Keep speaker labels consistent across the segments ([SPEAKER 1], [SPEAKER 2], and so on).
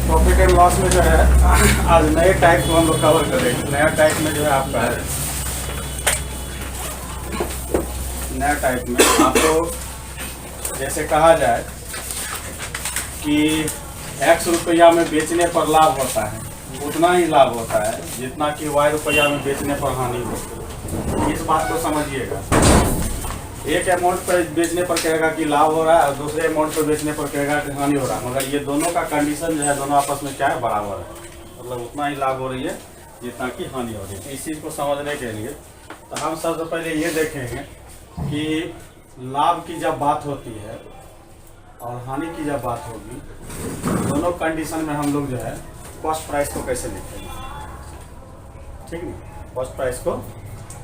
[SPEAKER 1] Profit and loss में जो है आज नए टाइप को हम लोग कवर करेंगे। नया टाइप में जो है आपका है, नया टाइप में आपको जैसे कहा जाए कि X रुपया में बेचने पर लाभ होता है, उतना ही लाभ होता है जितना कि Y रुपया में बेचने पर हानि होती है। इस बात को समझिएगा। एक अमाउंट पर बेचने पर कहेगा कि लाभ हो रहा है और दूसरे अमाउंट पर बेचने पर कहेगा कि हानि हो रहा है, मगर ये दोनों का कंडीशन जो है दोनों आपस में क्या है, बराबर है। मतलब उतना ही लाभ हो रही है जितना कि हानि हो रही है। इस चीज़ को समझने के लिए तो हम सबसे पहले ये देखेंगे कि लाभ की जब बात होती है और हानि की जब बात होगी, दोनों कंडीशन में हम लोग जो है कॉस्ट प्राइस को कैसे लिखेंगे, ठीक है। कॉस्ट प्राइस को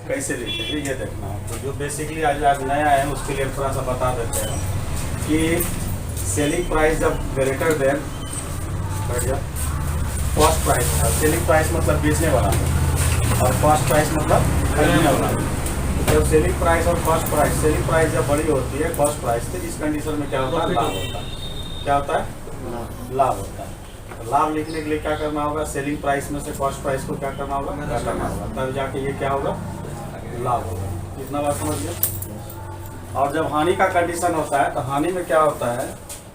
[SPEAKER 1] कैसे लिखेंगे ये देखना है। तो जो बेसिकली आज नया है उसके लिए थोड़ा सा बता देते हैं कि सेलिंग प्राइस जब ग्रेटर देन कॉस्ट प्राइस है। सेलिंग प्राइस मतलब बेचने वाला और कॉस्ट प्राइस मतलब खरीदने वाला। जब सेलिंग प्राइस और कॉस्ट प्राइस, सेलिंग प्राइस जब बड़ी होती है कॉस्ट प्राइस से, इस कंडीशन में क्या होता है, लाभ होता है। क्या होता है, लाभ होता है। तो लाभ लिखने के लिए क्या करना होगा, सेलिंग प्राइस में से कॉस्ट प्राइस को क्या करना होगा, घटाना होगा, तब जाके ये क्या होगा, लाभ होगा। इतना बात समझ गया। और जब हानि का कंडीशन होता है तो हानि में क्या होता है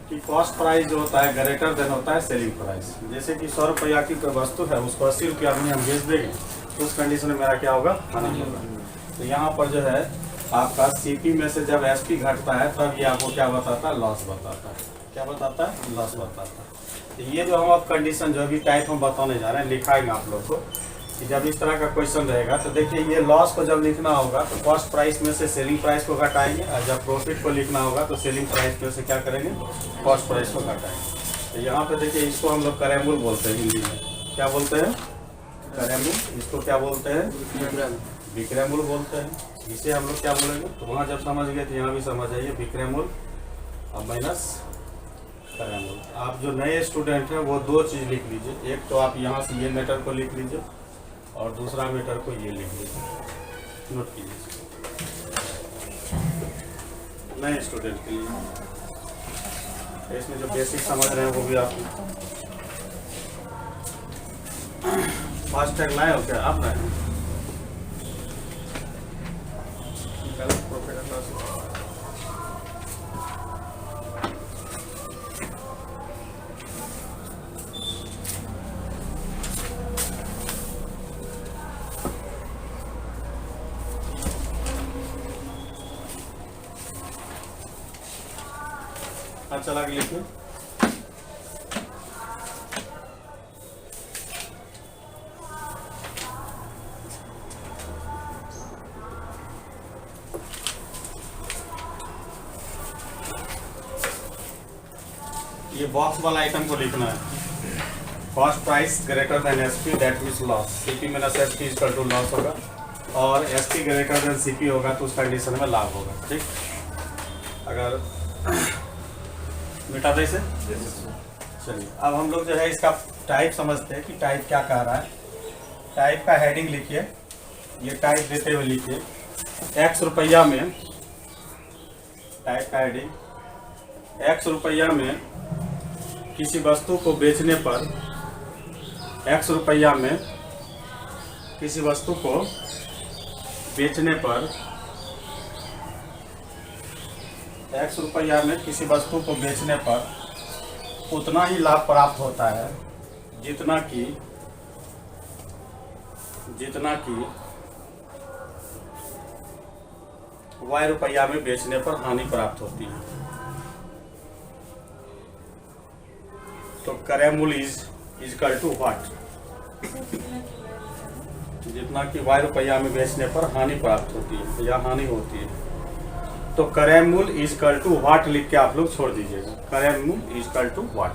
[SPEAKER 1] कि कॉस्ट प्राइस जो होता है ग्रेटर देन होता है सेलिंग प्राइस। जैसे कि 100 रुपया की कोई वस्तु है, उसको 80 रुपया में हम बेच देंगे तो उस कंडीशन में मेरा क्या होगा, हानि होगा। तो यहाँ पर जो है आपका सीपी में से जब एसपी घटता है तब ये आपको क्या बताता है, लॉस बताता है। क्या बताता है, लॉस बताता है। तो ये जो हम अब कंडीशन जो भी टाइप हम बताने जा रहे हैं लिखाएंगे आप लोग को कि जब इस तरह का क्वेश्चन रहेगा तो देखिए ये लॉस को जब लिखना होगा तो कॉस्ट प्राइस में से सेलिंग प्राइस को घटाएंगे, और जब प्रॉफिट को लिखना होगा तो सेलिंग प्राइस में से क्या करेंगे, कॉस्ट प्राइस को घटाएंगे। तो यहाँ पे देखिए इसको हम लोग करेमूल बोलते हैं, हिंदी में क्या बोलते हैं, करेमूल। इसको क्या बोलते हैं, विक्रयमूल बोलते हैं। इसे हम लोग क्या बोलेंगे, तो वहाँ जब समझ गए तो यहाँ भी समझ आइए, विक्रयमूल और माइनस करेमूल। आप जो नए स्टूडेंट हैं वो दो चीज़ लिख लीजिए, एक तो आप यहाँ से ये मेटर को लिख लीजिए और दूसरा मीटर को ये लिख लीजिए, नोट कीजिए नए स्टूडेंट के लिए। इसमें जो बेसिक समझ रहे हैं वो भी आप फास्ट टैग लाए हो क्या, आप लाए हैं? अच्छा लगे लिखिए। ये बॉक्स वाला आइटम को लिखना है, cost price greater than SP that means loss. CP minus SP equal to loss होगा और एसपी ग्रेटर देन सीपी होगा तो उस कंडीशन में लाभ होगा, ठीक। अगर मिटा दे इसे, चलिए अब हम लोग जो है इसका टाइप समझते हैं कि टाइप क्या कह रहा है। टाइप का हेडिंग लिखिए, ये टाइप देते हुए लिखिए, X रुपया में, टाइप का हेडिंग, X रुपया में किसी वस्तु को बेचने पर, X रुपया में किसी वस्तु को बेचने पर, X रुपया में किसी वस्तु को बेचने पर उतना ही लाभ प्राप्त होता है जितना कि Y रुपया में बेचने पर हानि प्राप्त होती है। तो करेमूल इज इक्वल टू व्हाट, जितना कि Y रुपया में बेचने पर हानि प्राप्त होती है या हानि होती है। तो करेमूल इज इक्वल टू व्हाट लिख के आप लोग छोड़ दीजिएगा, करेमूल is equal to what.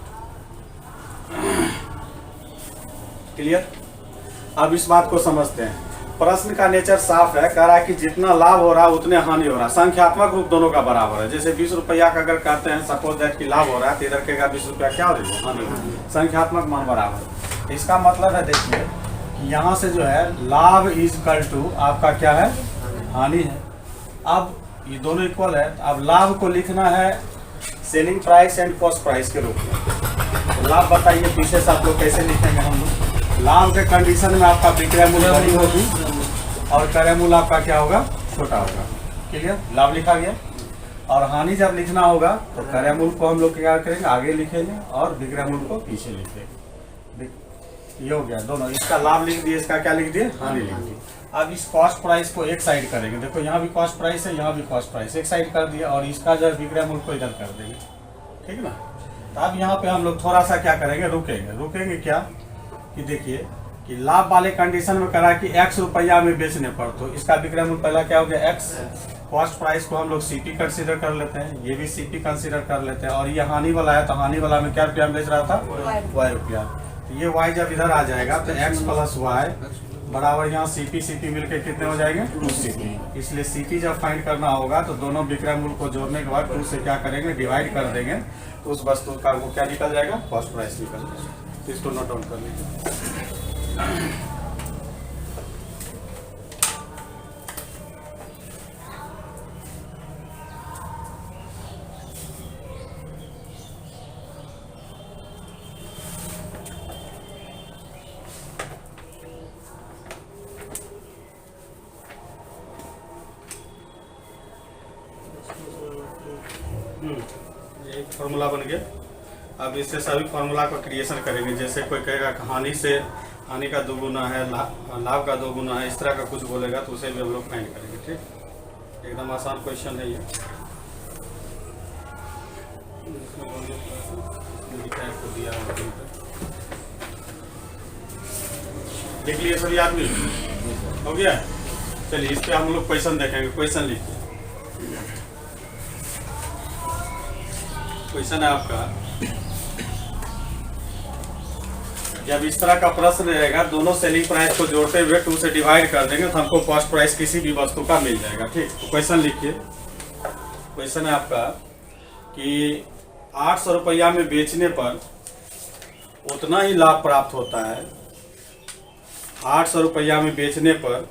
[SPEAKER 1] Clear. अब इस बात को समझते हैं। प्रश्न का नेचर साफ है, कह रहा है कि जितना लाभ हो रहा है उतने हानि हो रहा है। संख्यात्मक रूप दोनों का बराबर है। जैसे 20 रुपया का अगर कहते हैं सपोज दैट कि लाभ हो रहा है तो इधर कहेगा 20 रुपया क्या हो रही है, हानि हो रही है। संख्यात्मक मान बराबर। इसका मतलब है देखिए कि यहाँ से जो है लाभ इज इक्वल टू आपका क्या है, हानि है। अब ये दोनों इक्वल है। अब लाभ को लिखना है selling price and cost price के रूप में। लाभ बताइए पीछे से आप लोग कैसे लिखेंगे हम लोग। लाभ के कंडीशन में आपका विक्रय मूल्य बड़ी होगी और क्रय मूल्य आपका क्या होगा, छोटा होगा। क्लियर, लाभ लिखा गया। और हानि जब लिखना होगा तो क्रय मूल्य को हम लोग क्या करेंगे, आगे लिखेंगे और विक्रय मूल्य को पीछे लिखेंगे। ये हो गया दोनों। इसका लाभ लिख दिए, इसका क्या लिख दिए, हानि लिख दिए। अब इस कॉस्ट प्राइस को एक साइड करेंगे। देखो यहाँ भी कॉस्ट प्राइस है, यहाँ भी कॉस्ट प्राइस, एक साइड कर दिया और इसका जो विक्रय मूल्य को इधर कर देंगे। ठीक ना। तो अब यहाँ पे हम लोग थोड़ा सा क्या करेंगे, रुकेंगे क्या कि देखिए कि लाभ वाले कंडीशन में करा कि x रुपया में बेचने पर, तो इसका विक्रय मूल्य पहला क्या हो गया, x। कॉस्ट प्राइस को हम लोग CP कंसीडर कर लेते हैं, ये भी CP कंसीडर कर लेते हैं। और ये हानि वाला है तो हानि वाला में क्या रुपया में बेच रहा था, y रुपया। तो ये y जब इधर आ जाएगा तो x प्लस y बराबर यहाँ CP मिलकर कितने हो जाएंगे, 2CP। इसलिए CP जब फाइंड करना होगा तो दोनों विक्रय मूल्य को जोड़ने के बाद 2 से क्या करेंगे, डिवाइड कर देंगे, तो उस वस्तु का वो क्या निकल जाएगा, कॉस्ट प्राइस निकल जाएगा। तो इसको नोट डाउन कर लीजिए। एक फॉर्मूला बन गया। अब इससे सभी फॉर्मूला का क्रिएशन करेंगे। जैसे कोई कहेगा हानि का 2 गुना है, लाभ का 2 गुना है, इस तरह का कुछ बोलेगा तो उसे भी हम लोग फाइंड करेंगे। ठीक, एकदम आसान क्वेश्चन है ये। देख लिए सभी आदमी, हो गया। चलिए इस पे हम लोग क्वेश्चन देखेंगे। क्वेश्चन लिखिए। क्वेश्चन है आपका, जब इस तरह का प्रश्न रहेगा, दोनों सेलिंग प्राइस को जोड़ते हुए 2 से डिवाइड कर देंगे तो हमको कॉस्ट प्राइस किसी भी वस्तु का मिल जाएगा। ठीक, तो क्वेश्चन लिखिए। क्वेश्चन है आपका कि 800 रुपया में बेचने पर उतना ही लाभ प्राप्त होता है। 800 रुपया में बेचने पर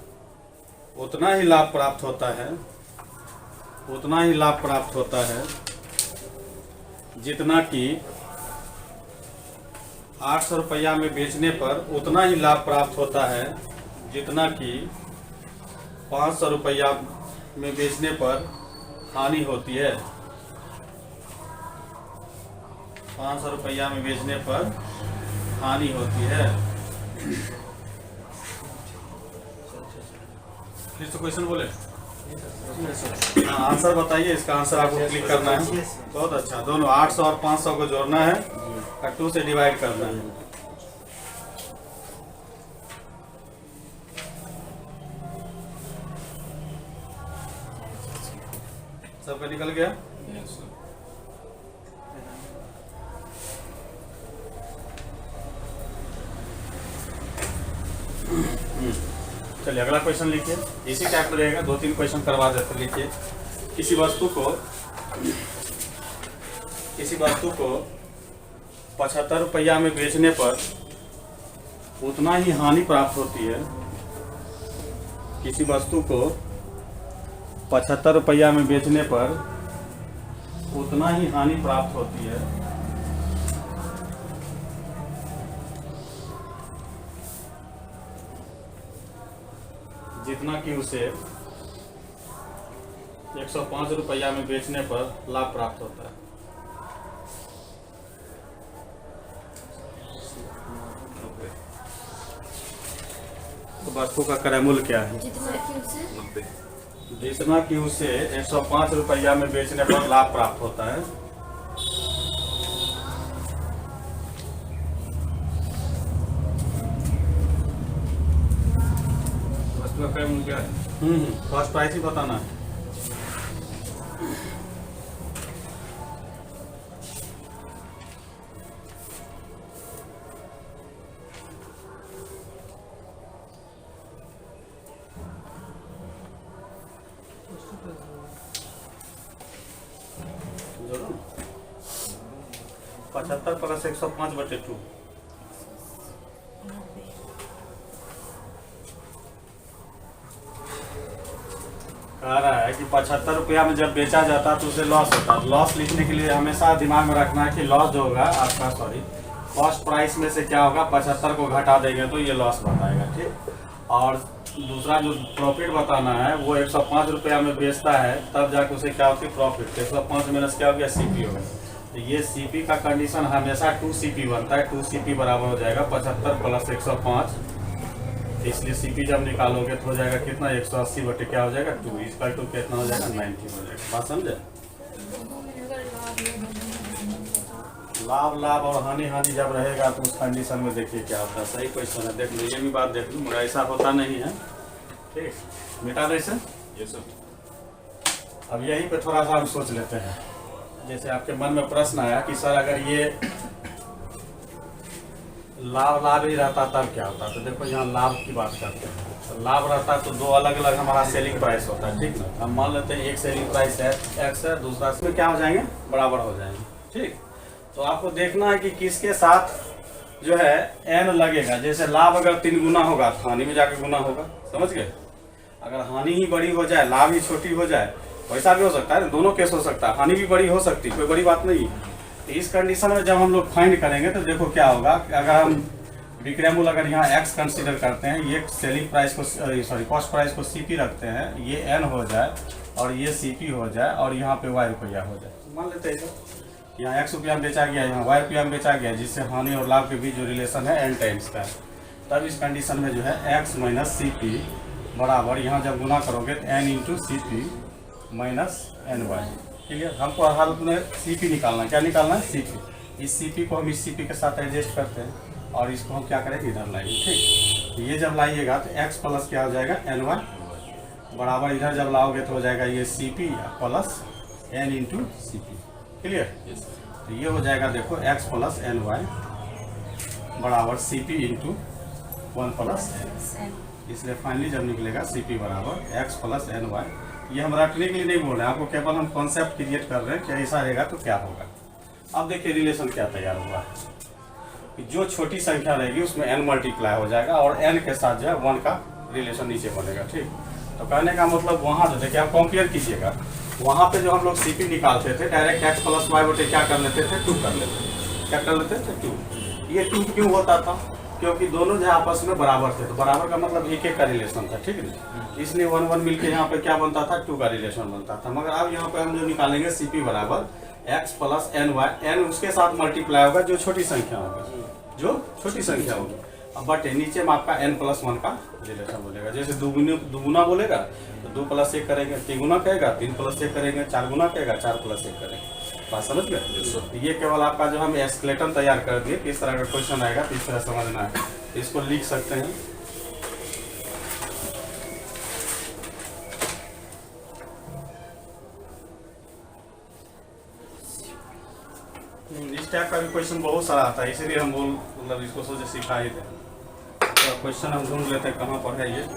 [SPEAKER 1] उतना ही लाभ प्राप्त होता है, उतना ही लाभ प्राप्त होता है जितना कि 800 रुपया में बेचने पर उतना ही लाभ प्राप्त होता है जितना कि 500 रुपया में बेचने पर हानि होती है। 500 रुपया में बेचने पर हानि होती है। फिर से क्वेश्चन बोले, आंसर बताइए। इसका आंसर आपको क्लिक करना है। बहुत अच्छा। दोनों 800 और 500 को जोड़ना है और 2 से डिवाइड करना है। सबका निकल गया। चलिए अगला क्वेश्चन लिखिए। इसी टाइप में रहेगा, 2-3 क्वेश्चन करवा देते। लिखिए, किसी वस्तु को 75 रुपया में बेचने पर उतना ही हानि प्राप्त होती है। किसी वस्तु को 75 रुपया में बेचने पर उतना ही हानि प्राप्त होती है जितना कि उसे 105 रुपया में बेचने पर लाभ प्राप्त होता है। तो वस्तु का क्रय मूल्य क्या है, जितना कि उसे 105 रुपया में बेचने पर लाभ प्राप्त होता है। वस्तु का क्रय मूल्य क्या है, कॉस्ट प्राइस ही बताना है। जोड़ो 75 प्लस 105/2 कह रहा है कि 75 रुपया में जब बेचा जाता तो उसे लॉस होता है। लॉस लिखने के लिए हमेशा दिमाग में रखना है कि लॉस जो होगा आपका कॉस्ट प्राइस में से क्या होगा, 75 को घटा देंगे तो ये लॉस बताएगा, ठीक। और दूसरा जो प्रॉफिट बताना है वो 105 रुपया में बेचता है तब जाके उसे क्या होती है प्रॉफिट। 105 माइनस क्या हो गया, सीपी हो गया। तो ये सीपी का कंडीशन हमेशा 2CP बनता है। 2CP बराबर हो जाएगा 75 प्लस 105। इसलिए सीपी जब निकालोगे तो हो जाएगा कितना, 180 बटे क्या हो जाएगा 2 इसका टू कितना हो जाएगा 90 हो जाएगा। बात समझे। लाभ और हानि जब रहेगा तो उस कंडीशन में देखिए क्या होता है। सही क्वेश्चन है, देख लो ये भी बात देख लो, मगर ऐसा होता नहीं है, ठीक। मिटा दे सर, ये सब। अब यहीं पे थोड़ा सा हम सोच लेते हैं। जैसे आपके मन में प्रश्न आया कि सर अगर ये लाभ ही रहता तब क्या होता, तो देखो यहाँ लाभ की बात करते हैं। तो लाभ रहता तो दो अलग अलग हमारा सेलिंग प्राइस होता है, ठीक ना। हम मान लेते हैं एक सेलिंग प्राइस है एक्स है, दूसरा इसमें क्या हो जाएंगे, बराबर हो जाएंगे, ठीक। तो आपको देखना है कि किसके साथ जो है एन लगेगा। जैसे लाभ अगर 3 गुना होगा तो हानि में जाके गुना होगा, समझ गए। अगर हानि ही बड़ी हो जाए लाभ ही छोटी हो जाए, वैसा भी हो सकता है, दोनों केस हो सकता है। हानि भी बड़ी हो सकती है, कोई बड़ी बात नहीं। तो इस कंडीशन में जब हम लोग फाइंड करेंगे तो देखो क्या होगा। अगर हम विक्रय मूल्य अगर यहाँ एक्स कंसीडर करते हैं, ये सेलिंग प्राइस को कॉस्ट प्राइस को सीपी रखते हैं, ये एन हो जाए और ये सीपी हो जाए और यहाँ पे वाई रुपया हो जाए। मान लेते हैं यहाँ एक्स रुपया में बेचा गया, यहाँ वाई रुपया में बेचा गया, जिससे हानि और लाभ के बीच जो रिलेशन है एन टाइम्स का है। तब इस कंडीशन में जो है एक्स माइनस सी पी बराबर, यहाँ जब गुना करोगे तो N into C P minus N Y. Clear. हमको हर हालत में सी पी निकालना है। क्या निकालना है, सी पी। इस सी पी को हम इस सी पी के साथ एडजस्ट करते हैं और इसको हम क्या करेंगे, इधर लाएंगे, ठीक। ये जब लाइएगा तो एक्स प्लस क्या हो जाएगा, एन वाई बराबर, इधर जब लाओगे तो हो जाएगा ये C P plus N into C P. Clear. तो ये हो जाएगा देखो एक्स प्लस एन वाई बराबर C P into 1 plus N. इसलिए फाइनली जब निकलेगा सी पी बराबर एक्स प्लस एन वाई। ये हम रखने के लिए नहीं बोल रहे हैं, आपको केवल हम कॉन्सेप्ट क्रिएट कर रहे हैं कि ऐसा रहेगा तो क्या होगा। अब देखिए रिलेशन क्या तैयार हुआ है कि जो छोटी संख्या रहेगी उसमें n मल्टीप्लाई हो जाएगा और n के साथ जो है 1 का रिलेशन नीचे बनेगा, ठीक। तो कहने का मतलब वहाँ जो देखिए आप कंपेयर कीजिएगा, वहाँ पे जो हम लोग सीपी निकालते थे डायरेक्ट एक्स प्लस वाई बटे क्या कर लेते थे, 2 कर लेते थे। क्या कर लेते थे, 2। ये 2 क्यों होता था, क्योंकि दोनों जो आपस में बराबर थे। तो बराबर का मतलब एक का रिलेशन था, ठीक है। इसलिए 1 1 मिलकर यहाँ पे क्या बनता था, 2 का रिलेशन बनता था। मगर अब यहाँ पे हम जो निकालेंगे सीपी बराबर X plus N Y, N उसके साथ मल्टीप्लाई होगा जो छोटी संख्या होगी, जो छोटी संख्या होगी। अब बटे नीचे में आपका n प्लस 1 का रिलेशन बोलेगा। जैसे दुगुना बोलेगा तो 2 प्लस 1 करेंगे, 3 गुना कहेगा 3 प्लस 1 करेंगे, 4 गुना कहेगा 4 प्लस 1 करेंगे। बात समझ गए। ये केवल आपका जो हम एस्केलेटन तैयार कर दिए, किस तरह का क्वेश्चन आएगा तो इस तरह समझना है। इसको लिख सकते हैं। इस टाइप का भी क्वेश्चन बहुत सारा आता है, इसीलिए हम मतलब इसको सोचे सिखा ही दें। तो क्वेश्चन हम ढूंढ लेते हैं कहाँ पर है ये।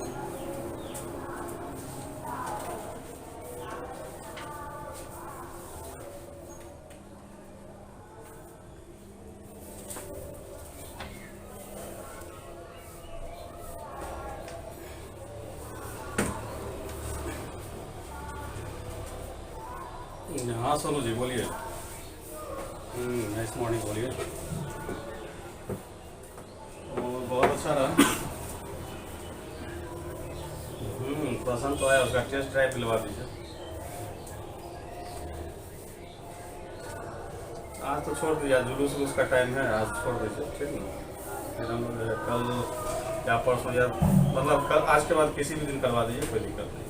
[SPEAKER 1] हाँ सोनू जी बोलिए। नाइस मॉर्निंग बोलिए। बहुत अच्छा रहा। पसंद तो आया, उसका टेस्ट ड्राइव दिलवा दीजिए। आज तो छोड़ दिया, जुलूस उसका टाइम है, आज छोड़ दीजिए, ठीक ना। फिर हम कल या परसों या मतलब कल, आज के बाद किसी भी दिन करवा दीजिए, कोई दिक्कत नहीं।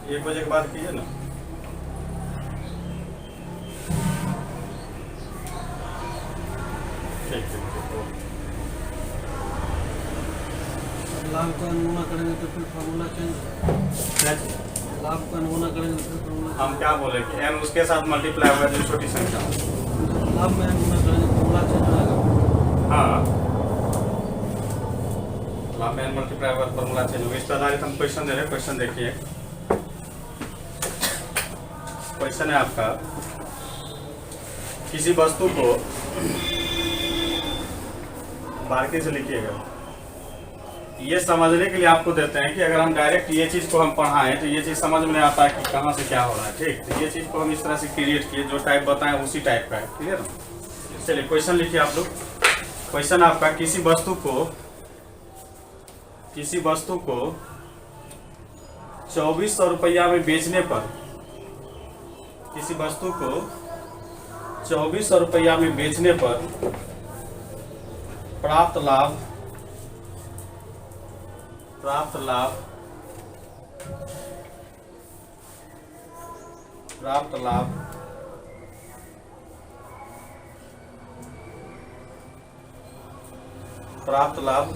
[SPEAKER 1] 1 बजे के बाद कीजिए ना।
[SPEAKER 2] लाभ का अनुगुना करेंगे तो फिर फार्मूला चेंज। लाभ का अनुगुना करेंगे तो फिर फार्मूला।
[SPEAKER 1] हम क्या बोले कि n उसके साथ मल्टीप्लाई होगा जो छोटी संख्या।
[SPEAKER 2] लाभ में अनुगुना करेंगे तो फार्मूला चेंज हो जाएगा।
[SPEAKER 1] हाँ, लाभ में n मल्टीप्लाई होगा फार्मूला चेंज होगा। इस पर आधारित हम क्वेश्चन दे रहे हैं। क्वेश्चन देखिए, क्वेश्चन है आपका, किसी वस्तु को बारीकी से लिखिएगा, ये समझने के लिए आपको देते हैं कि अगर हम डायरेक्ट ये चीज़ को हम पढ़ाएं तो ये चीज़ समझ में नहीं आता है कि कहाँ से क्या हो रहा है। ठीक, तो ये चीज़ को हम इस तरह से क्रिएट किए, जो टाइप बताएं उसी टाइप का है। क्लियर ना? चलिए क्वेश्चन लिखिए आप लोग। क्वेश्चन आपका, किसी वस्तु को 2400 रुपया में बेचने पर, किसी वस्तु को 2400 रुपया में बेचने पर प्राप्त लाभ प्राप्त लाभ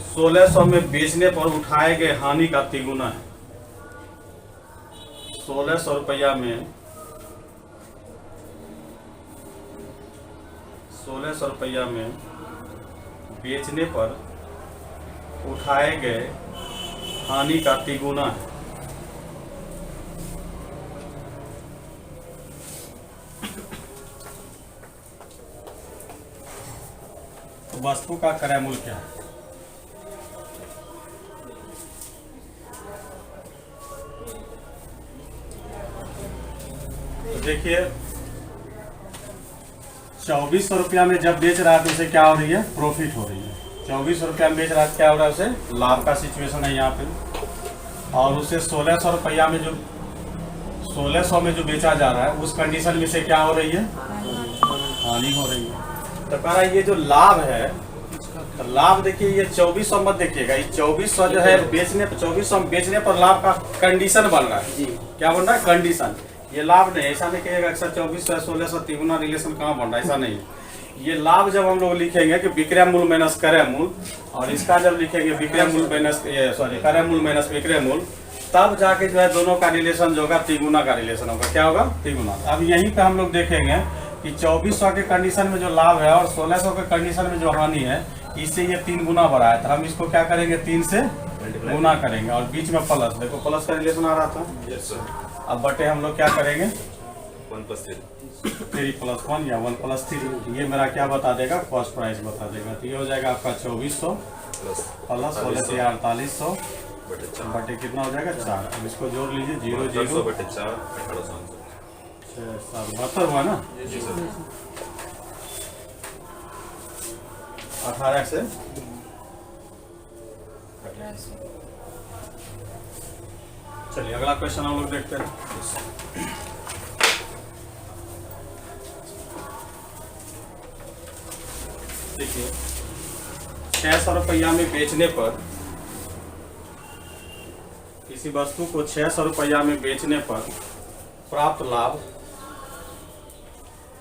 [SPEAKER 1] 1600 में बेचने पर उठाए गए हानि का तिगुना है। 1600 रुपया में 1600 रुपया में बेचने पर उठाए गए हानि का तिगुना है। तो वस्तु का क्रय मूल्य क्या है? तो देखिए 2400 रुपया में जब बेच रहा है तो उसे क्या हो रही है? प्रॉफिट हो रही है। 2400 रुपया में बेच रहा है, क्या हो रहा है? उसे लाभ का सिचुएशन है यहाँ पे। और उसे 1600 रुपया में जो 1600 में जो बेचा जा रहा है उस कंडीशन में से क्या हो रही है? हानि हो रही है। तो कह रहा है ये जो लाभ है, तो लाभ देखिए ये 2400 मत देखिएगा, ये 2400 जो है बेचने पर 2400 बेचने पर लाभ का कंडीशन बन रहा है। क्या बन रहा है? कंडीशन। ये लाभ नहीं, ऐसा नहीं कहिएगा अक्सर 2400 1600 तिगुना रिलेशन कहाँ बन रहा है, ऐसा नहीं। ये लाभ जब हम लोग लिखेंगे कि विक्रय मूल्य माइनस क्रय मूल्य, और इसका जब लिखेंगे विक्रय मूल्य माइनस क्रय मूल्य माइनस विक्रय मूल्य, तब जाके जो है दोनों का रिलेशन जो होगा तिगुना का रिलेशन होगा। क्या होगा? तिगुना। अब यहीं पे हम लोग देखेंगे कि 2400 के कंडीशन में जो लाभ है और 1600 के कंडीशन में जो हानि है, इससे ये 3 गुना बढ़ा है। तो हम इसको क्या करेंगे? 3 से गुना करेंगे और बीच में प्लस। देखो प्लस का रिलेशन आ रहा था।
[SPEAKER 3] Yes sir.
[SPEAKER 1] अब बटे हम लोग क्या करेंगे?
[SPEAKER 3] 1 + 3
[SPEAKER 1] 3 + 1 या 1 + 3। ये मेरा क्या बता देगा? कॉस्ट प्राइस बता देगा। तो ये हो जाएगा आपका 2400
[SPEAKER 3] प्लस
[SPEAKER 1] प्लस 4800
[SPEAKER 3] बटे 4
[SPEAKER 1] बटे कितना हो जाएगा? 4। अब इसको जोड़ लीजिए, 0
[SPEAKER 3] 400
[SPEAKER 1] 0
[SPEAKER 3] बटे 4 1800।
[SPEAKER 1] 72 हुआ ना?
[SPEAKER 3] जी सर।
[SPEAKER 1] 18 से चलिए अगला क्वेश्चन हम लोग देखते हैं। देखिए 600 रुपया में बेचने पर, किसी वस्तु को 600 रुपया में बेचने पर प्राप्त लाभ,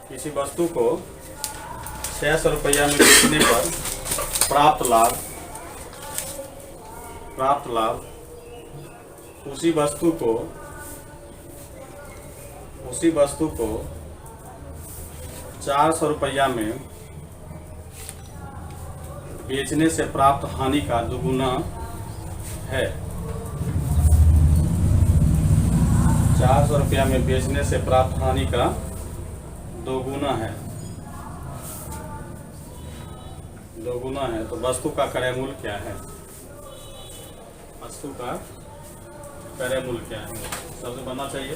[SPEAKER 1] किसी वस्तु को 600 रुपया में बेचने पर प्राप्त लाभ उसी वस्तु को 400 रुपया में बेचने से प्राप्त हानि का दुगुना है। 400 रुपया में बेचने से प्राप्त हानि का दोगुना है। तो वस्तु का क्रय मूल्य क्या है? वस्तु का क्रय मूल्य क्या है? सबसे बनना चाहिए।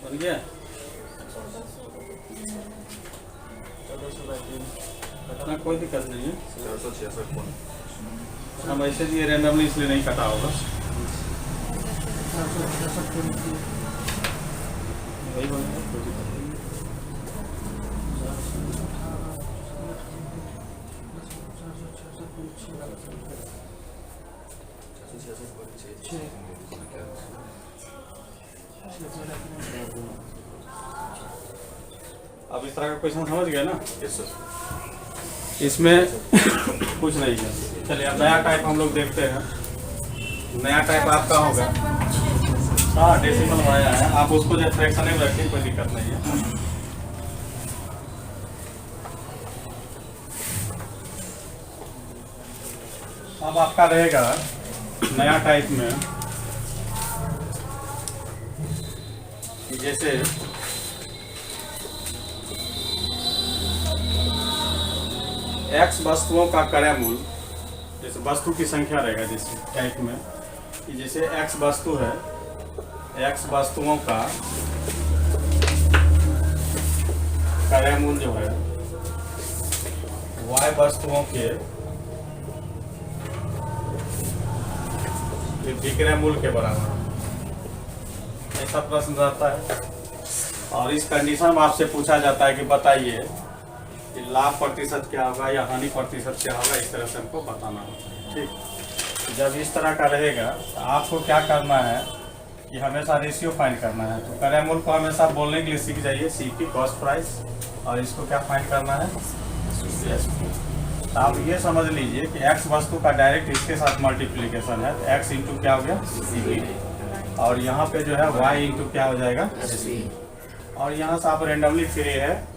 [SPEAKER 1] बन गया? इतना कोई दिक्कत नहीं है।
[SPEAKER 3] 466 कौन?
[SPEAKER 1] हम ऐसे दिए रैंडमली, इसलिए नहीं कटा होगा। वही बोल रहे हैं, कोई दिक्कत नहीं। अब इस तरह का क्वेश्चन समझ गए ना?
[SPEAKER 3] Yes sir.
[SPEAKER 1] इसमें कुछ नहीं है। चलिए अब नया टाइप हम लोग देखते हैं। नया टाइप आपका होगा, हाँ डेसिमल बनाया है, आप उसको जब फ्रैक्शन में रखिए, कोई दिक्कत नहीं है। अब आपका रहेगा नया टाइप में कि जैसे x वस्तुओं का क्रय मूल्य, जैसे वस्तु की संख्या रहेगा जैसे टाइप में कि जैसे x वस्तु है, x वस्तुओं का क्रय मूल्य जो है y वस्तुओं के विक्रय मूल्य के बराबर, ऐसा प्रश्न रहता है। और इस कंडीशन में आपसे पूछा जाता है कि बताइए कि लाभ प्रतिशत क्या होगा या हानि प्रतिशत क्या होगा, इस तरह से हमको बताना होता है। ठीक, जब इस तरह का रहेगा तो आपको क्या करना है कि हमेशा रेशियो फाइंड करना है। तो क्रय मूल्य को हमेशा बोलने के लिए सीख जाइए CP कॉस्ट प्राइस, और इसको क्या फाइंड करना है SP। तो आप ये समझ लीजिए कि x वस्तु का डायरेक्ट इसके साथ मल्टीप्लिकेशन है, तो x इंटू क्या हो गया CP, और यहाँ पे जो है y इंटू क्या हो जाएगा SP। और यहाँ से आप रेंडमली फ्री है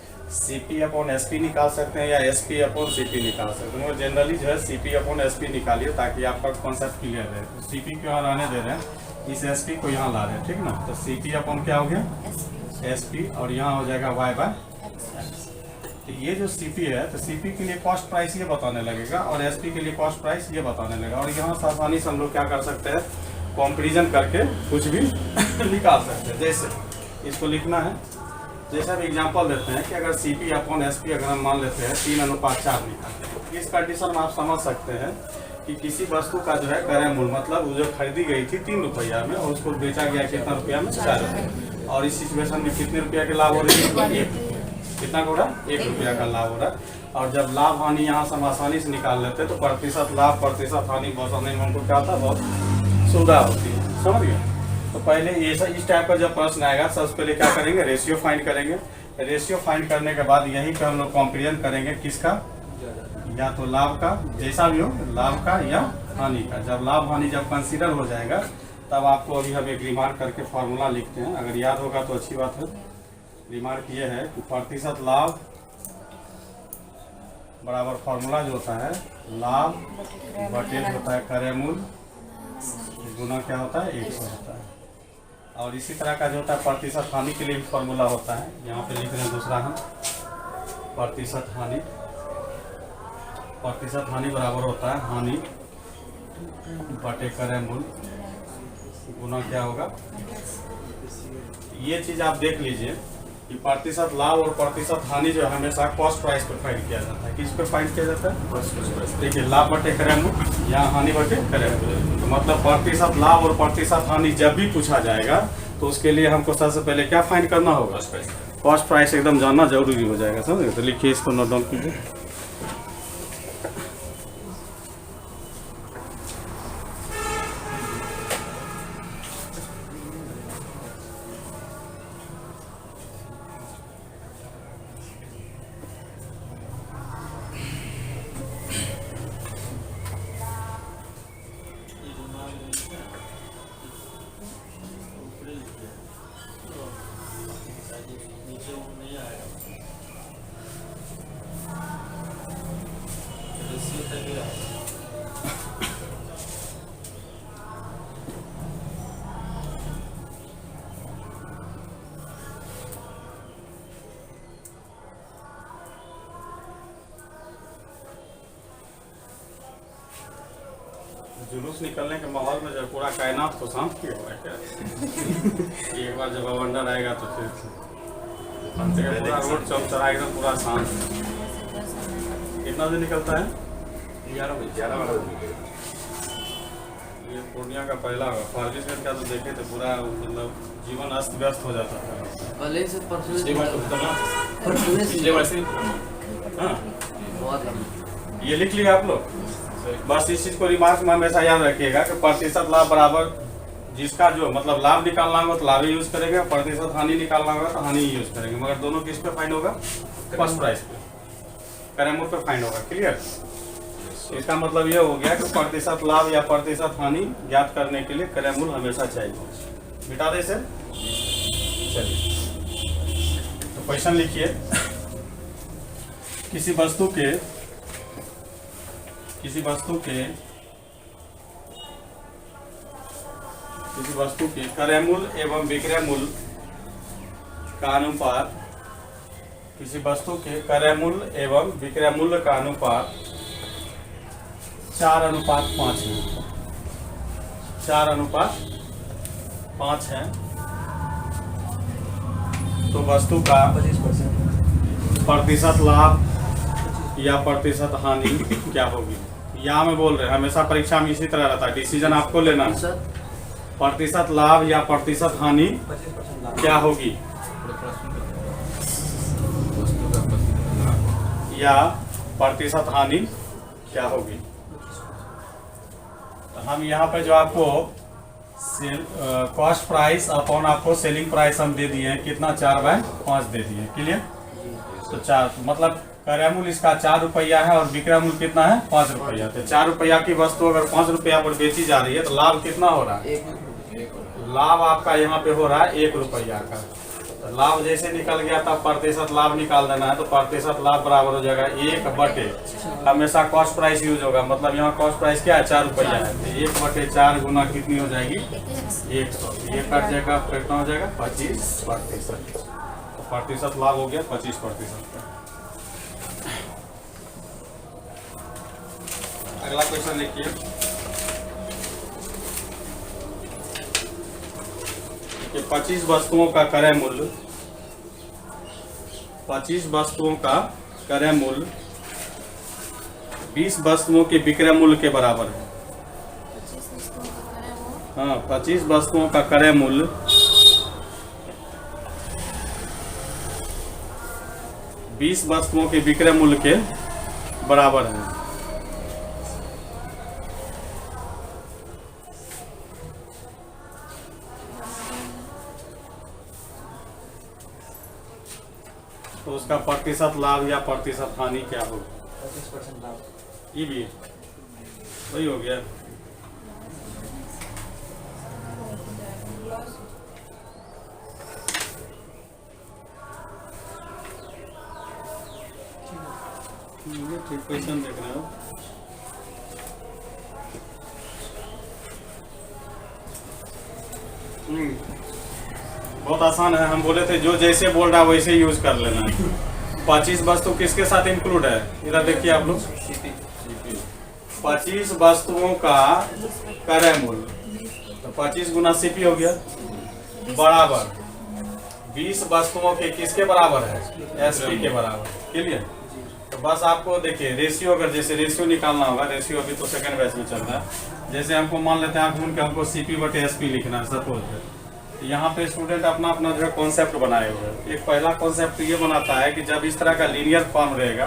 [SPEAKER 1] CP अपॉन SP निकाल सकते हैं या SP अपॉन CP निकाल सकते हैं। जनरली जो है CP अपॉन SP निकालिए ताकि आपका कॉन्सेप्ट क्लियर रहे। तो CP को यहाँ लाने दे रहे हैं, इस SP को यहाँ ला रहे हैं, ठीक ना। तो CP अपॉन क्या हो गया SP, और यहाँ हो जाएगा y बाय x। तो ये जो CP है, तो CP के लिए कॉस्ट प्राइस ये बताने लगेगा और SP के लिए कॉस्ट प्राइस ये बताने लगेगा। और यहाँ से आसानी से हम लोग क्या कर सकते हैं, कंपैरिजन करके कुछ भी निकाल सकते हैं। जैसे इसको लिखना है, जैसे हम एग्जांपल देते हैं कि अगर CP अपॉन SP अगर हम मान लेते हैं 3:4 निकालते हैं, इस कंडीशन में आप समझ सकते हैं कि किसी वस्तु का जो है क्रय मूल्य मतलब वो जो खरीदी गई थी 3 रुपया में और उसको बेचा गया कितना रुपया में 4 रुपया, और इस सिचुएशन में कितने रुपया के लाभ हो रही है, कितना हो रहा है 1 रुपया का लाभ हो रहा है। और जब लाभ हानि यहाँ से हम आसानी से निकाल लेते हैं तो प्रतिशत लाभ प्रतिशत हानि बताने में हमको क्या होता है, बहुत सुविधा होती है, समझ गए। तो पहले ये इस टाइप का जब प्रश्न आएगा सबसे पहले क्या करेंगे, रेशियो फाइंड करेंगे। रेशियो फाइंड करने के बाद यहीं पे हम लोग कंपेरिजन करेंगे किसका, या तो लाभ का, जैसा भी हो लाभ का या हानि का। जब लाभ हानि जब कंसीडर हो जाएगा तब आपको अभी हम एक रिमार्क करके फॉर्मूला लिखते हैं, अगर याद होगा तो अच्छी बात है। रिमार्क ये है कि प्रतिशत लाभ बराबर फॉर्मूला जो होता है लाभ बटे होता है क्रय मूल्य गुना क्या होता है 100 होता है। और इसी तरह का जो होता है प्रतिशत हानि के लिए भी फॉर्मूला होता है, यहाँ पे लिख रहे हैं दूसरा हम प्रतिशत हानि। प्रतिशत हानि बराबर होता है हानि बटे क्रय मूल्य गुना क्या होगा। ये चीज आप देख लीजिए कि प्रतिशत लाभ और प्रतिशत हानि जो हमेशा कॉस्ट प्राइस पर फाइंड किया जाता है। किस पे फाइंड किया जाता है, देखिए लाभ बटे क्रय मूल्य या हानि बटे क्रय मूल्य। तो मतलब प्रतिशत लाभ और प्रतिशत हानि जब भी पूछा जाएगा तो उसके लिए हमको सबसे पहले क्या फाइंड करना होगा, कॉस्ट प्राइस एकदम जानना जरूरी हो जाएगा, समझे। तो लिखिए इसको नोट डाउन कीजिए।
[SPEAKER 2] नीचे वो नहीं आएगा, रेशियो तक ही आएगा।
[SPEAKER 1] जुलूस निकलने के माहौल में जब पूरा कायनात को शांत किया हुआ है क्या एक बार जब अवंडर आएगा तो फिर पूरा रोड चौक चौराहा एकदम पूरा शांत। कितना दिन निकलता है
[SPEAKER 3] 11
[SPEAKER 1] ये पूर्णिया का पहला होगा। फार्मिसगंज का तो देखे तो पूरा मतलब जीवन अस्त व्यस्त हो जाता था।
[SPEAKER 2] पहले से परसों से
[SPEAKER 1] हाँ
[SPEAKER 2] बहुत लंबा।
[SPEAKER 1] ये लिख लिया आप लोग। बस इस चीज को रिमार्क में हमेशा याद रखिएगा कि प्रतिशत लाभ बराबर जिसका जो मतलब लाभ निकालना होगा तो लाभ ही यूज करेंगे, प्रतिशत हानि निकालना होगा तो हानि ही यूज करेंगे, मगर दोनों किस पे फाइंड होगा, फर्स्ट प्राइस पे, क्रय मूल्य पे फाइंड होगा। क्लियर। इसका मतलब ये हो गया कि प्रतिशत लाभ या प्रतिशत हानि ज्ञात करने के लिए क्रय मूल्य हमेशा चाहिए। मिटा दे सर। चलिए तो क्वेश्चन लिखिए। किसी वस्तु के किसी वस्तु के क्रय मूल्य एवं विक्रय मूल्य का अनुपात, किसी वस्तु के क्रय मूल्य एवं विक्रय मूल्य का अनुपात 4:5 है। 4:5 है तो वस्तु का
[SPEAKER 2] 25%
[SPEAKER 1] प्रतिशत लाभ या प्रतिशत हानि क्या होगी। यहाँ में बोल रहे हैं, हमेशा परीक्षा में इसी तरह रहता है, डिसीजन आपको लेना है। प्रतिशत लाभ या प्रतिशत हानि
[SPEAKER 2] 25% लाभ
[SPEAKER 1] क्या होगी या प्रतिशत हानि क्या होगी। तो हम यहाँ पे जो आपको कॉस्ट प्राइस अपॉन आपको सेलिंग प्राइस हम दे दिए हैं, कितना 4/5 दे दिए। क्लियर। तो 4 मतलब क्रय मूल्य इसका 4 रुपया है और विक्रय मूल्य कितना है 5 रुपया। तो 4 रुपया की वस्तु अगर 5 रुपया पर बेची जा रही है तो लाभ कितना हो रहा है। लाभ आपका यहाँ पे हो रहा है 1 रुपया का। तो लाभ जैसे निकल गया तब प्रतिशत लाभ निकाल देना है। तो प्रतिशत लाभ बराबर हो जाएगा 1/, हमेशा कॉस्ट प्राइस यूज होगा, मतलब यहाँ कॉस्ट प्राइस क्या है 4 रुपया है। तो 1/4 गुना कितनी हो जाएगी 100। ये कट जाएगा, कितना हो जाएगा 25%। तो प्रतिशत लाभ हो गया 25%। अगला क्वेश्चन देखिए कि 25 वस्तुओं का क्रय मूल्य, 25 वस्तुओं का क्रय मूल्य 20 वस्तुओं के विक्रय मूल्य के बराबर है।
[SPEAKER 4] 25 वस्तुओं का क्रय मूल्य,
[SPEAKER 1] हाँ, 25 वस्तुओं का क्रय मूल्य 20 वस्तुओं के विक्रय मूल्य के बराबर है। तो उसका प्रतिशत लाभ या प्रतिशत हानि क्या होगी।
[SPEAKER 2] 25% लाभ।
[SPEAKER 1] ये भी वही हो गया। ठीक क्वेश्चन देख रहे हो। बहुत आसान है, हम बोले थे जो जैसे बोल रहा है वैसे यूज कर लेना। 25 वस्तु किसके साथ इंक्लूड है, इधर देखिए आप लोग। 25 वस्तुओं का क्रय मूल्य, तो 25 गुना सीपी हो गया बराबर 20 वस्तुओं के किसके बराबर है, एसपी के बराबर। क्लियर। तो बस आपको देखिए रेशियो, अगर जैसे रेशियो निकालना होगा, रेशियो अभी तो सेकंड बैच में चल रहा है। जैसे हमको मान लेते हैं घूम के हमको CP/SP लिखना है सपोज। यहाँ पे स्टूडेंट अपना अपना जो है कॉन्सेप्ट बनाए हुए हैं। एक पहला कॉन्सेप्ट ये बनाता है कि जब इस तरह का लीनियर फॉर्म रहेगा,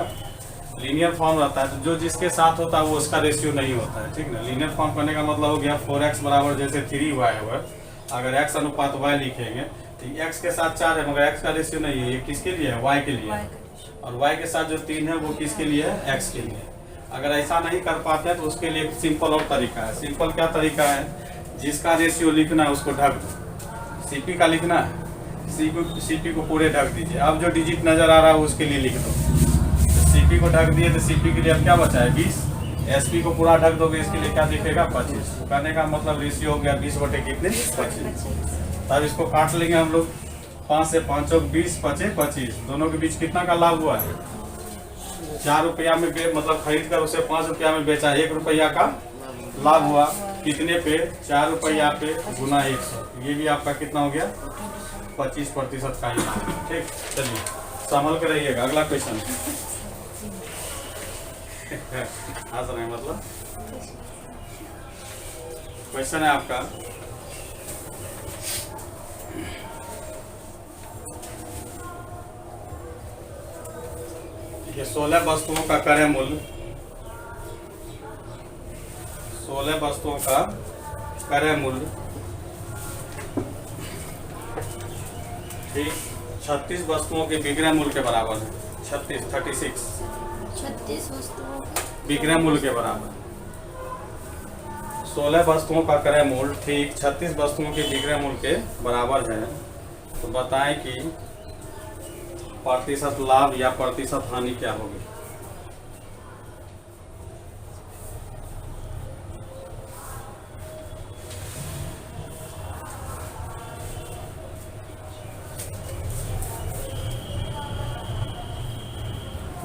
[SPEAKER 1] लीनियर फॉर्म रहता है तो जो जिसके साथ होता है वो उसका रेशियो नहीं होता है। ठीक ना। लीनियर फॉर्म करने का मतलब हो गया 4x बराबर जैसे 3y है, अगर x अनुपात y लिखेंगे तो x के साथ 4 है मगर x का रेशियो नहीं है, ये किसके लिए है y के लिए है। और y के साथ जो 3 है वो किसके लिए है, x के लिए। अगर ऐसा नहीं कर पाते हैं तो उसके लिए सिंपल और तरीका है। सिंपल क्या तरीका है, जिसका रेशियो लिखना है उसको ढक दो। CP का लिखना है, CP को पूरे ढक दीजिए। अब जो डिजिट नजर आ रहा है उसके लिए लिख दो। तो CP को ढक दिए तो CP के लिए अब क्या बचा है 20। SP को पूरा ढक दोगे इसके लिए क्या दिखेगा 25। तो कहने का मतलब रेशियो हो गया 20/25। तब इसको काट लेंगे हम लोग, 5 से 5 चौक 20, 25 दोनों के बीच कितना का लाभ हुआ है 4 रुपया में मतलब खरीद कर उसे 5 रुपया में बेचा, 1 रुपया का लाभ हुआ। कितने पे 4 रुपया पे गुना 100, ये भी आपका कितना हो गया 25% का ही। ठीक, चलिए संभल कर रहिएगा। अगला क्वेश्चन हंस रहे हैं मतलब क्वेश्चन है आपका ये 16 वस्तुओं का क्रय मूल्य, 16 वस्तुओं का क्रय मूल्य 36 वस्तुओं के विक्रय मूल्य के बराबर है। 36
[SPEAKER 4] वस्तुओं का
[SPEAKER 1] विक्रय मूल्य के बराबर। 16 वस्तुओं का क्रय मूल्य ठीक 36 वस्तुओं के विक्रय मूल्य के बराबर है। तो बताएं कि प्रतिशत लाभ या प्रतिशत हानि क्या होगी।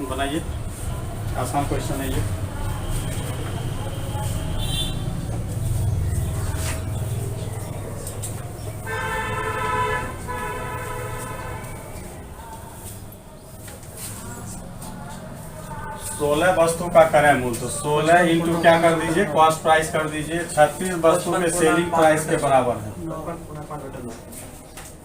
[SPEAKER 1] बनाइए, आसान क्वेश्चन है ये। सोलह वस्तु का क्रय मूल्य, तो 16 इंटू क्या कर दीजिए, कॉस्ट प्राइस कर दीजिए, 36 वस्तु के सेलिंग प्राइस के बराबर है।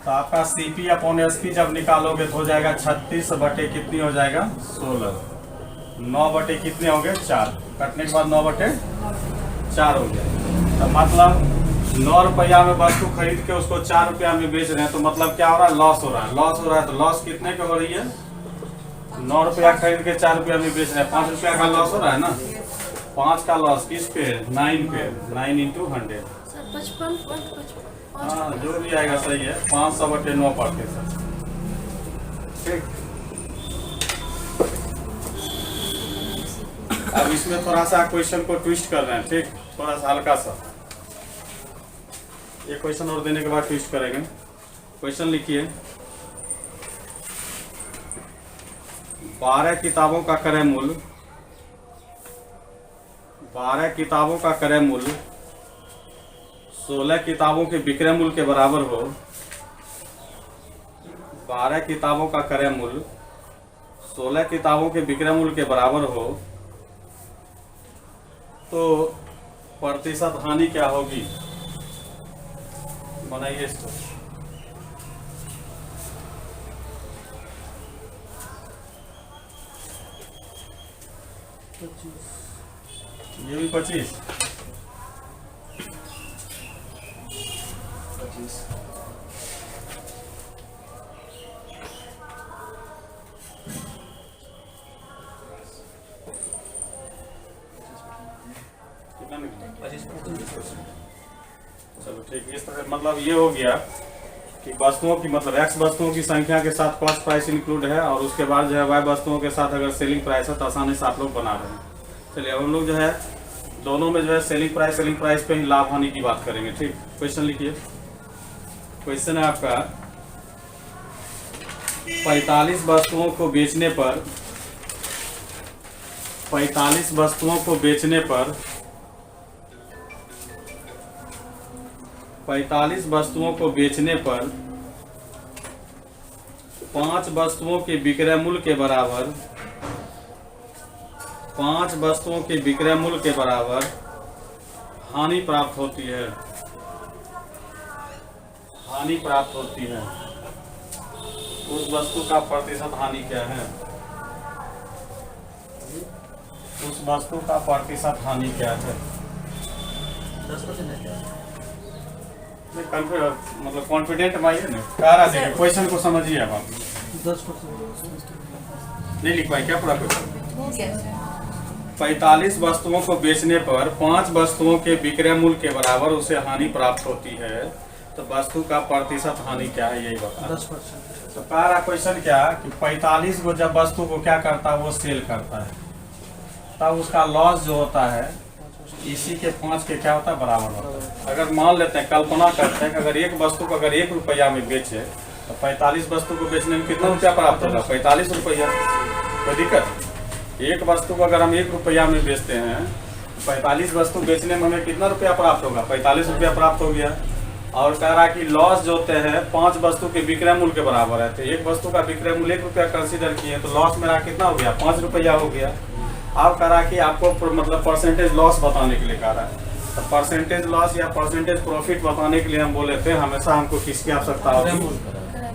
[SPEAKER 1] तो आपका सीपी अपॉन एसपी जब निकालोगे तो हो जाएगा 36 बटे कितनी हो जाएगा 16, 9 बटे कितने हो गए 4, कटने के बाद 9 बटे 4 हो गया। तो मतलब 9 रुपया में वस्तु खरीद के उसको 4 रुपया में बेच रहे हैं, तो मतलब क्या हो रहा है, लॉस हो रहा है। लॉस हो रहा है तो लॉस कितने की हो रही है, 9 रुपया खरीद के 4 रुपया में बेच रहे हैं, 5 रुपया का लॉस हो रहा है ना। 5 का लॉस किस पे, 9 पे, 9 इंटू 100।
[SPEAKER 4] सर 55.55।
[SPEAKER 1] हाँ जो भी आएगा सही है, 500 बटे 9 पड़ते सर। ठीक, अब इसमें थोड़ा सा क्वेश्चन को ट्विस्ट कर रहे हैं, ठीक, थोड़ा सा हल्का सा। ये क्वेश्चन और देने के बाद ट्विस्ट करेंगे। क्वेश्चन लिखिए, 12 किताबों का क्रय मूल्य, 12 किताबों का क्रय मूल्य 16 किताबों के विक्रय मूल्य के बराबर हो। 12 किताबों का क्रय मूल्य 16 किताबों के विक्रय मूल्य के बराबर हो, तो प्रतिशत हानि क्या होगी, बनाइए इसको। ये भी 25, कितना निकला, 25%। चलो ठीक, इस तरह मतलब ये हो गया कि वस्तुओं की मतलब एक्स वस्तुओं की संख्या के साथ कॉस्ट प्राइस इंक्लूड है, और उसके बाद जो है वाई वस्तुओं के साथ अगर सेलिंग प्राइस है तो आसानी से आप लोग बना रहे हैं। चलिए अब हम लोग जो है दोनों में जो है सेलिंग प्राइस पे ही लाभ हानि की बात करेंगे। ठीक, क्वेश्चन लिखिए। क्वेश्चन है आपका, 45 वस्तुओं को बेचने पर 45 वस्तुओं को बेचने पर 45 वस्तुओं को बेचने पर 5 वस्तुओं के विक्रय मूल्य के बराबर 5 वस्तुओं के विक्रय मूल्य के बराबर हानि प्राप्त होती है। हानि प्राप्त होती है, उस वस्तु का प्रतिशत हानि क्या है, उस वस्तु का प्रतिशत हानि क्या है।
[SPEAKER 2] 10% है क्या?
[SPEAKER 1] मतलब कॉन्फिडेंट में आइए ना, कह देखिए क्वेश्चन को समझिए। अब आप
[SPEAKER 2] 10%
[SPEAKER 1] नहीं लिख पाए क्या पूरा क्वेश्चन।
[SPEAKER 4] हो गया सर।
[SPEAKER 1] 45 वस्तुओं को बेचने पर 5 वस्तुओं के विक्रय मूल्य के बराबर उसे हानि प्राप्त होती है, तो वस्तु का प्रतिशत हानि क्या है, यही बता।
[SPEAKER 2] 10%।
[SPEAKER 1] तो कह रहा क्वेश्चन क्या कि 45 को जब वस्तु को क्या करता है, वो सेल करता है, तब उसका लॉस जो होता है इसी के 5 के क्या होता है, बराबर होता है। अगर मान लेते हैं, कल्पना करते हैं कि अगर एक वस्तु को अगर 1 रुपया में बेचे तो 45 वस्तु को बेचने में कितना रुपया प्राप्त होगा, 45 रुपया। कोई दिक्कत, एक वस्तु को अगर हम 1 रुपया में बेचते हैं, 45 वस्तु बेचने में हमें कितना रुपया प्राप्त होगा, 45 रुपया प्राप्त हो गया। और कह रहा कि लॉस जो होते हैं 5 वस्तु के विक्रय मूल्य के बराबर है, तो एक वस्तु का विक्रय मूल्य 1 रुपया कंसीडर किए, तो लॉस मेरा कितना हो गया, 5 रुपया हो गया। अब कह रहा कि आपको मतलब परसेंटेज लॉस बताने के लिए कह रहा है, तो परसेंटेज लॉस या परसेंटेज प्रॉफिट बताने के लिए हम बोले थे हमेशा हमको किसकी आवश्यकता होगी,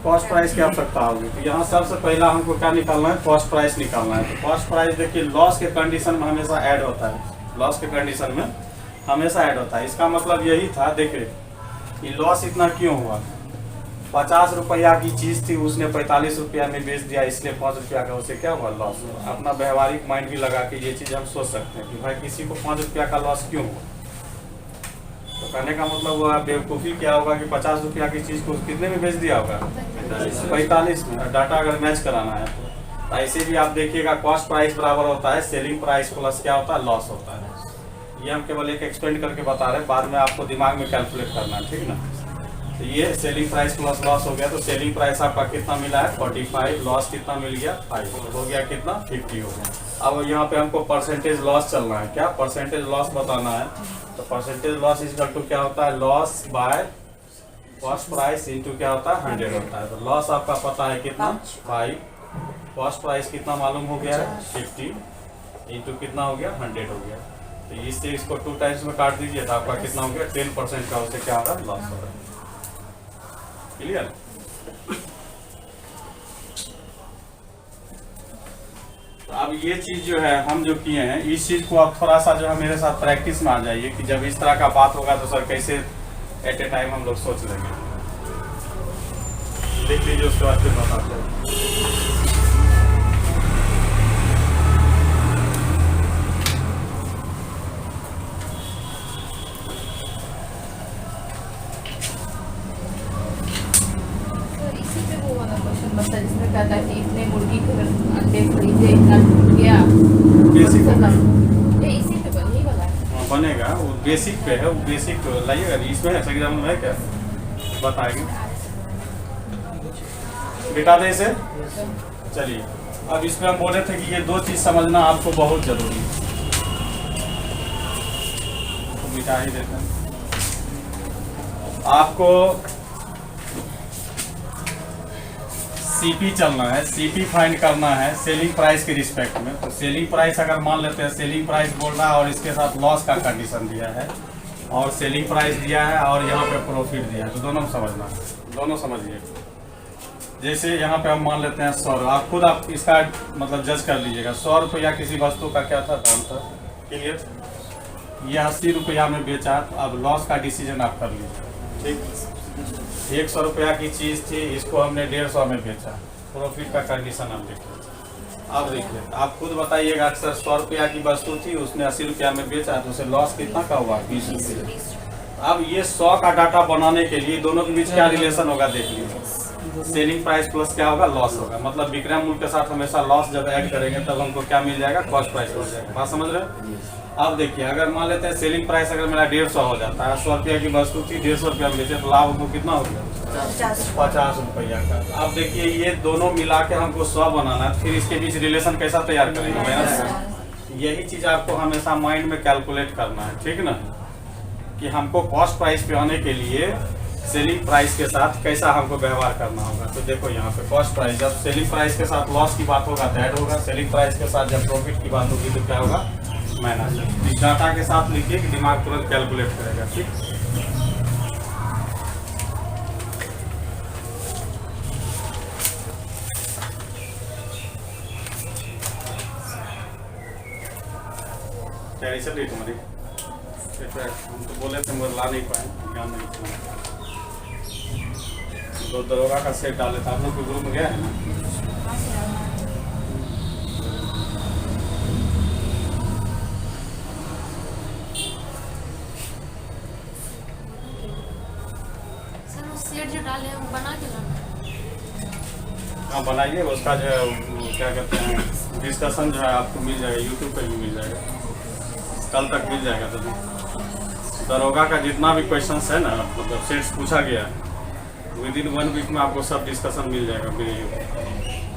[SPEAKER 1] कॉस्ट प्राइस की आवश्यकता होगी। तो यहाँ सबसे पहला हमको क्या निकालना है, कॉस्ट प्राइस निकालना है। तो कॉस्ट प्राइस देखिए लॉस के कंडीशन में हमेशा ऐड होता है, लॉस के कंडीशन में हमेशा ऐड होता है। इसका मतलब यही था, देखिए ये लॉस इतना क्यों हुआ, 50 रुपया की चीज़ थी, उसने 45 रुपया में बेच दिया, इसलिए 5 रुपया का उसे क्या हुआ, लॉस हुआ। अपना व्यवहारिक माइंड भी लगा के ये चीज़ हम सोच सकते हैं कि भाई किसी को 5 रुपया का लॉस क्यों हुआ। तो कहने का मतलब हुआ बेवकूफ़ी क्या होगा कि 50 रुपया की चीज़ को कितने में बेच दिया होगा, 45 में। डाटा अगर मैच कराना है तो ऐसे भी आप देखिएगा, कॉस्ट प्राइस बराबर होता है सेलिंग प्राइस प्लस क्या होता है, लॉस होता है। ये हम केवल एक एक्सपेंड करके बता रहे हैं, बाद में आपको दिमाग में कैलकुलेट करना है, ठीक ना। तो ये सेलिंग प्राइस प्लस लॉस हो गया। तो सेलिंग प्राइस आपका कितना मिला है 45, लॉस कितना मिल गया 5, हो गया कितना 50 हो गया। अब यहाँ पे हमको परसेंटेज लॉस चलना है, क्या परसेंटेज लॉस बताना है। तो percentage loss is equal to क्या होता है, loss by cost price into क्या होता है 100 होता है। तो लॉस आपका पता है कितना 5, कॉस्ट प्राइस कितना मालूम हो गया है 50 इंटू कितना हो गया 100 हो गया। तो इससे इसको 2 टाइम्स में काट दीजिए तो आपका कितना हो गया 10% का उससे क्या होगा लॉस हो रहा है। क्लियर। तो अब ये चीज जो है हम जो किए हैं इस चीज को आप थोड़ा सा जो है मेरे साथ प्रैक्टिस में आ जाइए कि जब इस तरह का बात होगा तो सर कैसे एट ए टाइम हम लोग सोच लेंगे। देख लीजिए उसके बाद फिर बताते हैं।
[SPEAKER 4] इसी पे वो वाला क्वेश्चन बता जिसमें कहता है कि इतने मुर्गी के अंडे खरीदे इतना टूट गया।
[SPEAKER 1] बेसिक
[SPEAKER 4] ये इसी पे बनी वाला है।
[SPEAKER 1] बनेगा, वो बेसिक पे है, वो बेसिक लाइएगा। इसमें है एग्जाम में है क्या बताएंगे, बिठा दे इसे। चलिए अब इसमें हम बोले थे कि ये 2 चीज समझना आपको बहुत जरूरी है, तो बिठा ही देते हैं। आपको सीपी चलना है, सीपी फाइंड करना है सेलिंग प्राइस के रिस्पेक्ट में। तो सेलिंग प्राइस अगर मान लेते हैं सेलिंग प्राइस बोल रहा है और इसके साथ लॉस का कंडीशन दिया है और सेलिंग प्राइस दिया है और यहाँ पे प्रॉफिट दिया है, तो दोनों समझना, दोनों समझिए। जैसे यहाँ पे हम मान लेते हैं 100, आप खुद आप इसका मतलब जज कर लीजिएगा। 100 रुपया किसी वस्तु का क्या था दाम था, क्लियर। ये 80 रुपया में बेचा, तो अब लॉस का डिसीजन आप कर लीजिए, ठीक। 100 रुपया की चीज थी, इसको हमने 150 में बेचा, प्रॉफिट का कंडीशन हम लिख लेते। अब देखिए आप खुद बताइएगा, अक्सर 100 रुपया की वस्तु थी उसने 80 रुपया में बेचा, तो उसे लॉस कितना का हुआ 20 रुपया। अब ये 100 का डाटा बनाने के लिए दोनों के बीच क्या रिलेशन होगा देख लीजिए, सेलिंग प्राइस प्लस क्या होगा लॉस होगा। मतलब विक्रय मूल्य के साथ हमेशा लॉस जब ऐड करेंगे तब हमको क्या मिल जाएगा कॉस्ट प्राइस हो जाएगा। बात समझ रहे हैं। अब देखिए अगर मान लेते हैं सेलिंग प्राइस अगर मेरा 150 हो जाता है, 100 रुपया की वस्तु थी 150 रुपया में बेचे, तो लाभ हमको कितना हो गया 50 रुपया का। अब देखिए ये दोनों मिला के हमको 100 बनाना है, फिर इसके बीच रिलेशन कैसा तैयार करेंगे। यही चीज आपको हमेशा माइंड में कैलकुलेट करना है, ठीक ना, कि हमको कॉस्ट प्राइस पे आने के लिए सेलिंग प्राइस के साथ कैसा हमको व्यवहार करना होगा। तो देखो यहाँ पे कॉस्ट प्राइस, जब सेलिंग प्राइस के साथ लॉस की बात होगा तो ऐड होगा, सेलिंग प्राइस के साथ जब प्रॉफिट की बात होगी तो क्या होगा माइनस। इस डाटा के साथ लिखिए कि दिमाग तुरंत कैलकुलेट करेगा, ठीक। तैयारी चल रही तुम्हारी, हम तो बोले थे मगर ला नहीं पाए, ज्ञान नहीं था। तो दरोगा का सेट डाले था, आप लोग के ग्रुप में गया है ना।
[SPEAKER 4] सर वो सेट जो डाले हैं वो बना के लाना।
[SPEAKER 1] हाँ बनाइए, उसका जो है वो क्या कहते हैं डिस्कशन जो है आपको मिल जाएगा, यूट्यूब पे भी मिल जाएगा, कल तक मिल जाएगा। तो दरोगा का जितना भी क्वेश्चंस है ना, मतलब सेट्स पूछा गया है, विदिन 1 वीक में आपको सब डिस्कशन मिल जाएगा मेरे यूट्यूब।